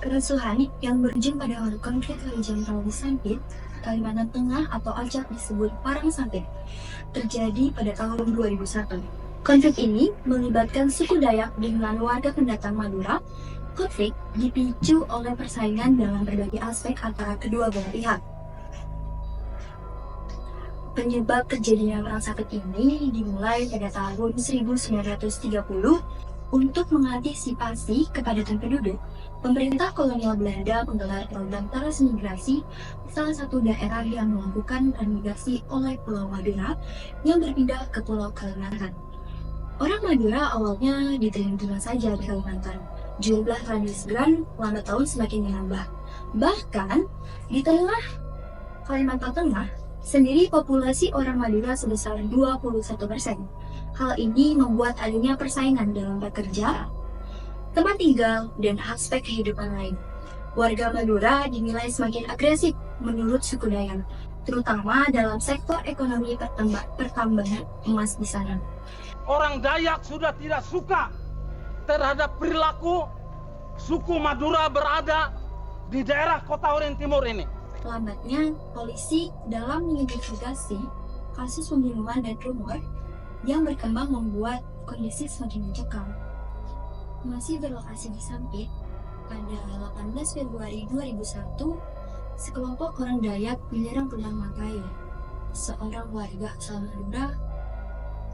Kerusuhan yang berujung pada konflik horizontal di Sampit, Kalimantan Tengah atau acak disebut Parang Sampit, terjadi pada tahun 2001. Konflik ini melibatkan suku Dayak dengan warga pendatang Madura. Konflik dipicu oleh persaingan dalam berbagai aspek antara kedua belah pihak. Penyebab terjadinya Perang Sampit ini dimulai pada tahun 1930. Untuk mengantisipasi kepadatan penduduk, pemerintah kolonial Belanda menggelar program transmigrasi. Salah satu daerah yang melakukan transmigrasi oleh Pulau Madura yang berpindah ke Pulau Kalimantan. Orang Madura awalnya diterima saja di Kalimantan. Jumlah transmigran lambat tahun semakin menambah. Bahkan di tengah Kalimantan Tengah sendiri populasi orang Madura sebesar 21%. Hal ini membuat adanya persaingan dalam bekerja, tempat tinggal, dan aspek kehidupan lain. Warga Madura dinilai semakin agresif menurut suku Dayak, terutama dalam sektor ekonomi pertambangan emas di sana. Orang Dayak sudah tidak suka terhadap perilaku suku Madura berada di daerah Kota Oren Timur ini. Lambatnya, polisi dalam menginvestigasi kasus pembunuhan dan rumor yang berkembang membuat kondisi semakin mencekam. Masih berlokasi di Sampit, pada 18 Februari 2001, sekelompok orang Dayak menyerang rumah Matayo, seorang warga asal Madura.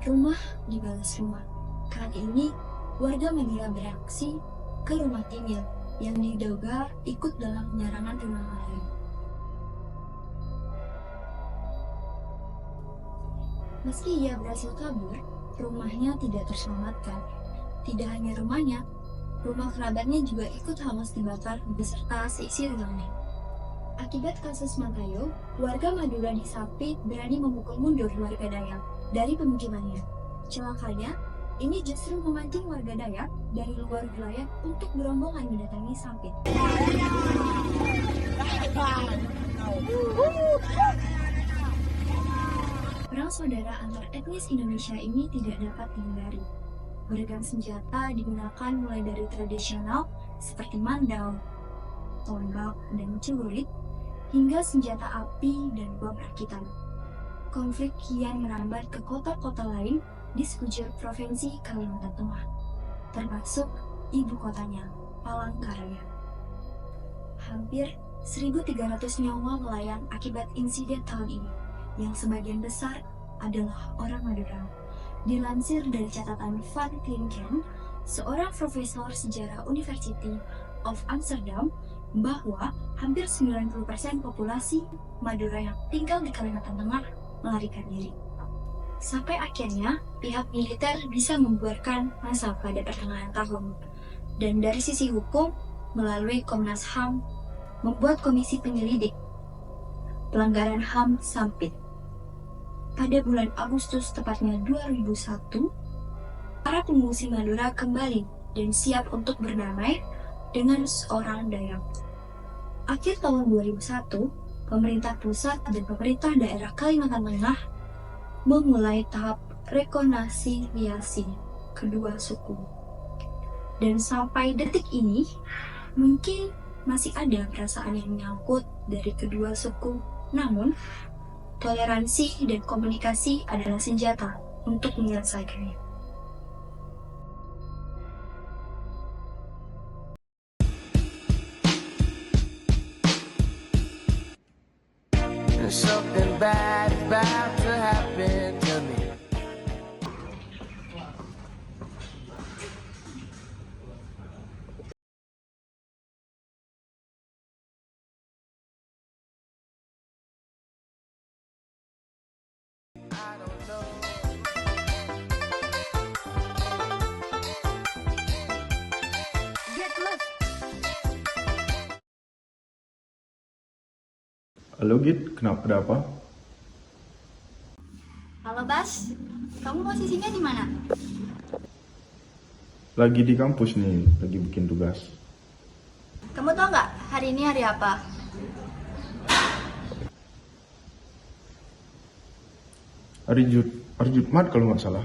Rumah dibalas rumah. Kali ini, warga Madura beraksi ke rumah Timil yang diduga ikut dalam penyerangan rumah Matayo. Meski ia berhasil kabur, rumahnya tidak terselamatkan. Tidak hanya rumahnya, rumah kerabatnya juga ikut hangus dibakar beserta seisi rumahnya. Akibat kasus Matayo, warga Madura di Sampit berani memukul mundur warga Dayak dari pemukimannya. Celakanya, ini justru memancing warga Dayak dari luar wilayah untuk berombongan mendatangi Sampit. Perang saudara antar etnis Indonesia ini tidak dapat dihindari. Beragam senjata digunakan mulai dari tradisional seperti mandau, tombak, dan celurit, hingga senjata api dan bom rakitan. Konflik kian merambat ke kota-kota lain di sekujur provinsi Kalimantan Tengah, termasuk ibu kotanya, Palangkaraya. Hampir 1.300 nyawa melayang akibat insiden tahun ini, yang sebagian besar adalah orang Madura. Dilansir dari catatan Van Klinken, seorang profesor sejarah University of Amsterdam, bahwa hampir 90% populasi Madura yang tinggal di Kalimantan Tengah melarikan diri. Sampai akhirnya pihak militer bisa membubarkan massa pada pertengahan tahun. Dan dari sisi hukum, melalui Komnas HAM, membuat komisi penyelidik pelanggaran HAM Sampit. Pada bulan Agustus tepatnya 2001, para pengungsi Madura kembali dan siap untuk berdamai dengan seorang Dayak. Akhir tahun 2001, pemerintah pusat dan pemerintah daerah Kalimantan Tengah memulai tahap rekonsiliasi kedua suku. Dan sampai detik ini, mungkin masih ada perasaan yang menyangkut dari kedua suku. Namun, toleransi dan komunikasi adalah senjata untuk menyelesaikannya. Something bad about to happen to me. I don't know. Get lost. Halo Git, kenapa ada apa? Halo Bas, kamu posisinya di mana? Lagi di kampus nih, lagi bikin tugas. Kamu tahu nggak hari ini hari apa? Hari Jumat kalau nggak salah.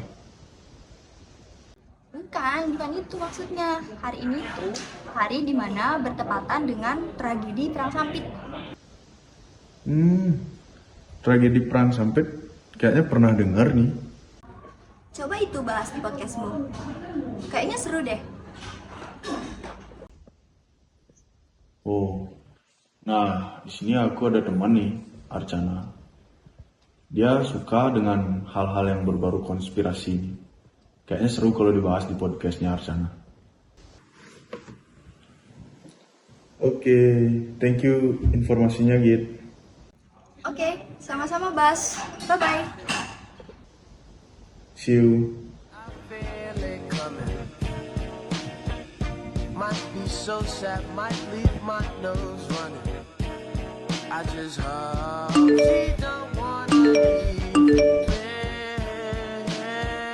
Bukan bukan itu maksudnya. Hari ini tuh hari dimana bertepatan dengan tragedi Perang Sampit. Tragedi Perang Sampit kayaknya pernah dengar nih. Coba itu bahas di podcastmu. Kayaknya seru deh. Oh, nah di sini aku ada teman nih, Archana. Dia suka dengan hal-hal yang berbau konspirasi. Kayaknya seru kalau dibahas di podcastnya Archana. Oke, thank you informasinya Git. Oke, sama-sama Bas. Bye-bye. See you. feel it coming. Might be so sad, might leave my nose running. I just hope she don't wanna leave.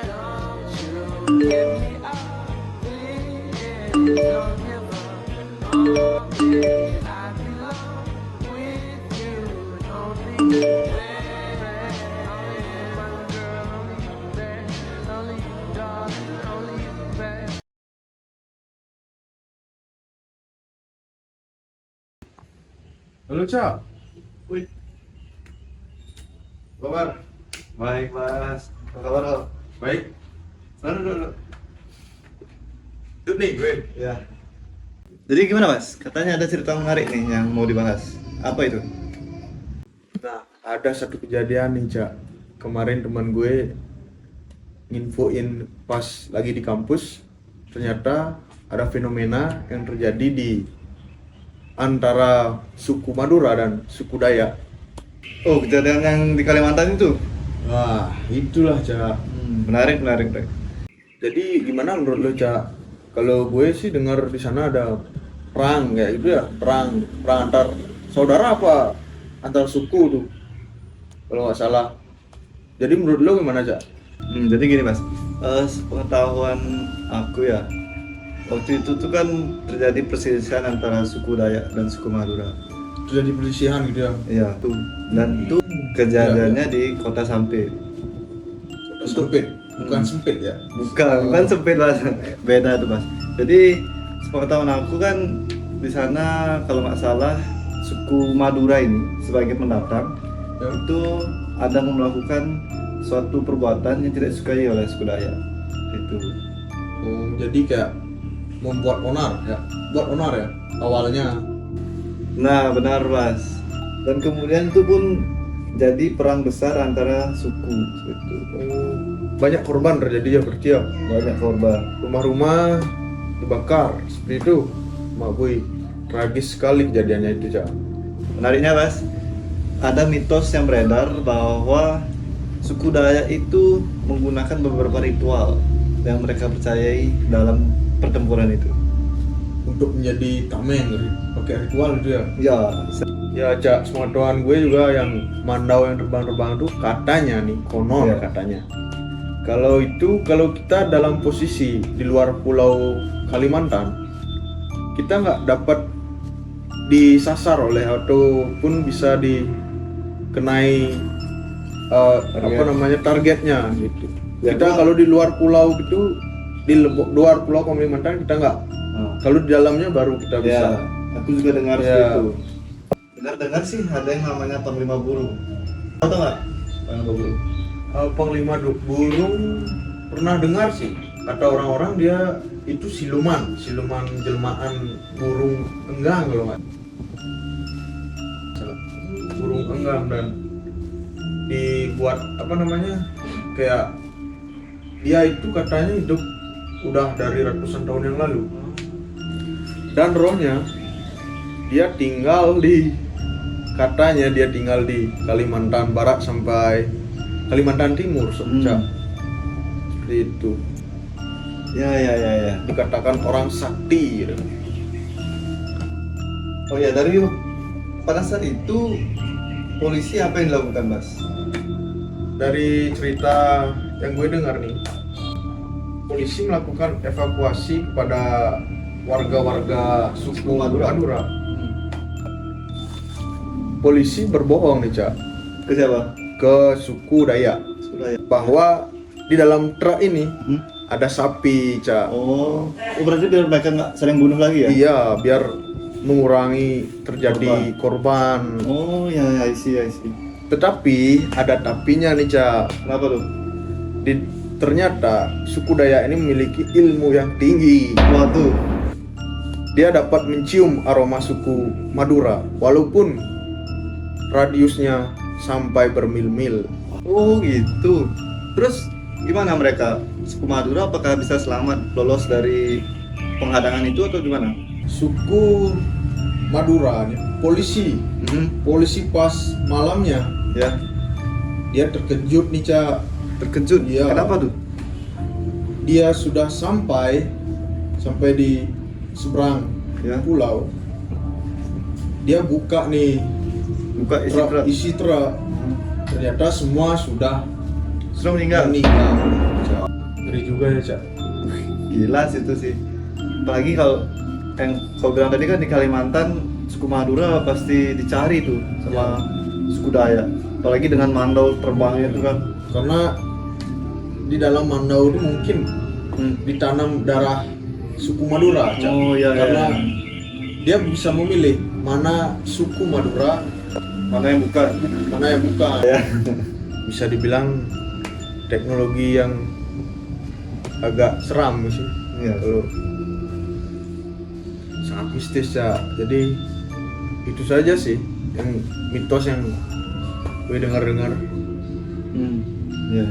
Don't you get me out, please. Don't give up on me. I belong with you, only you. Halo Cak. Wih, kabar? Baik mas, apa kabar lo? Baik. Duduk. Duduk nih gue. Ya. Jadi gimana mas? Katanya ada cerita menarik nih yang mau dibahas. Apa itu? Nah, ada satu kejadian nih Cak. Kemarin teman gue nginfoin pas lagi di kampus, ternyata ada fenomena yang terjadi di antara suku Madura dan suku Dayak. Oh, kejadian yang di Kalimantan itu? Wah, itulah Cak. Menarik. Jadi gimana menurut lo Cak? Kalau gue sih dengar di sana ada perang kayak gitu ya, perang antar saudara apa antar suku tuh, kalau nggak salah. Jadi menurut lo gimana Cak? Jadi gini mas, sepengetahuan aku ya, waktu itu tuh kan terjadi perselisihan antara suku Dayak dan suku Madura. Terjadi perselisihan gitu ya? Iya, tuh. Dan itu kejadiannya di Kota Sampit. Sempit, bukan sempit ya? Bukan sempit mas, beda tuh mas. Jadi sepengetahuan aku kan di sana kalau nggak salah suku Madura ini sebagai pendatang Ya. itu ada melakukan suatu perbuatan yang tidak disukai oleh suku Dayak itu. Oh, jadi kayak membuat onar ya? Buat onar ya awalnya. Nah benar mas. Dan kemudian itu pun jadi perang besar antara suku itu. Oh, banyak korban terjadi ya berarti ya? Banyak korban. Rumah-rumah dibakar seperti itu. Gue tragis sekali kejadiannya itu Cak. Menariknya mas, ada mitos yang beredar bahwa suku Dayak itu menggunakan beberapa ritual yang mereka percayai dalam pertempuran itu. Untuk menjadi tameng pakai ritual itu ya? Ya, Ya Cak, sepengetahuan gue juga yang mandau yang terbang-terbang itu katanya nih, konon Iya. katanya. Kalau kita dalam posisi di luar pulau Kalimantan, kita nggak dapat disasar oleh ataupun bisa dikenai targetnya gitu. Ya, Kita kalau di luar pulau gitu, luar pulau Kalimantan kita nggak. Kalau di dalamnya baru kita bisa. ya, aku juga dengar Ya. seperti itu. Dengar sih ada yang namanya Panglima Burung. Tahu nggak Panglima Burung? Panglima burung pernah dengar sih, kata orang-orang dia itu siluman jelmaan burung enggang kalau nggak salah. Burung enggang dan dibuat kayak dia itu katanya hidup udah dari ratusan tahun yang lalu dan rohnya katanya dia tinggal di Kalimantan Barat sampai Kalimantan Timur seperti itu. Ya. Dikatakan orang sakti gitu. Oh ya, pada saat itu polisi apa yang dilakukan mas? Dari cerita yang gue dengar nih, polisi melakukan evakuasi kepada warga-warga suku Madura. Polisi berbohong nih Cak Ke siapa? ke suku Dayak Suku Dayak. bahwa di dalam truk ini ada sapi, Cak. Oh, berarti biar mereka nggak saling bunuh lagi ya? Iya, biar mengurangi terjadi korban. Oh ya, ya, I see. Tetapi ada tapinya nih, Cak. Kenapa tuh? Ternyata suku Dayak ini memiliki ilmu yang tinggi. Waduh. Dia dapat mencium aroma suku Madura walaupun radiusnya sampai bermil-mil. Oh gitu. Terus gimana mereka? Suku Madura apakah bisa selamat lolos dari penghadangan itu atau gimana? Suku Madura nih, polisi pas malamnya Ya, dia terkejut nih, Cak. terkejut. Iya. Kenapa tuh? Dia sudah sampai di seberang Ya. pulau. Dia buka nih Buka isi truk. isi truk. Ternyata semua sudah Sudah meninggal. Cak. Ngeri juga ya, Cak. Gila sih itu sih. Apalagi kalau yang kau bilang tadi kan di Kalimantan suku Madura pasti dicari tuh sama suku Dayak. Apalagi dengan mandau terbangnya itu kan. Karena di dalam Mandau itu mungkin ditanam darah suku Madura, Cak. Oh iya, Karena iya. dia bisa memilih mana suku Madura, Mana yang bukan? mana yang bukan. Ya. Bisa dibilang teknologi yang agak seram sih. Iya. Kalau sangat mistis, Cak. Jadi itu saja sih yang mitos yang gue dengar-dengar. Iya.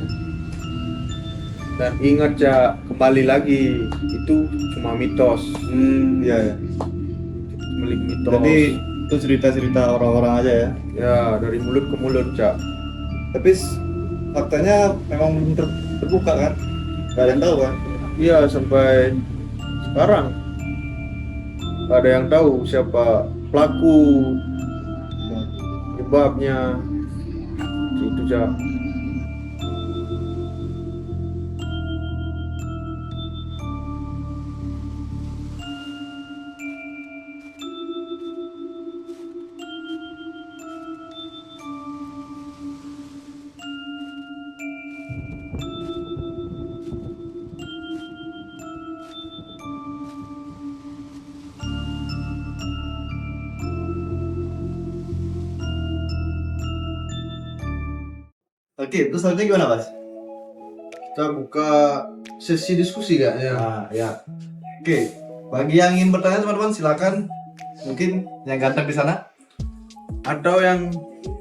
Dan ingat, Cak, kembali lagi itu cuma mitos, Iya. milik mitos. Jadi itu cerita-cerita orang-orang aja ya. Ya, dari mulut ke mulut, Cak. Tapi faktanya memang belum terbuka kan? Gak ada yang tahu kan? Iya, sampai sekarang gak ada yang tahu siapa pelaku, penyebabnya. Itu, Cak. Oke, terus selanjutnya gimana, Mas? Kita buka sesi diskusi kayaknya. Nah, ya. Oke, bagi yang ingin bertanya teman-teman silakan. Mungkin yang ganteng di sana. Atau yang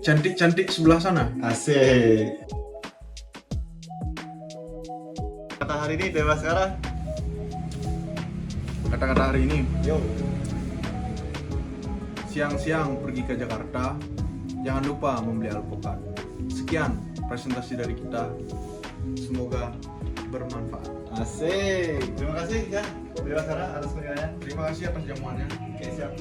cantik-cantik sebelah sana. Asik. Kata hari ini tema sekarang. Kata-kata hari ini, Yo. siang-siang pergi ke Jakarta, jangan lupa membeli alpukat. Sekian presentasi dari kita, semoga bermanfaat. Asik. Terima kasih ya. Dewa Sarah atas kunjungannya. Terima kasih atas jamuannya. Oke, siap.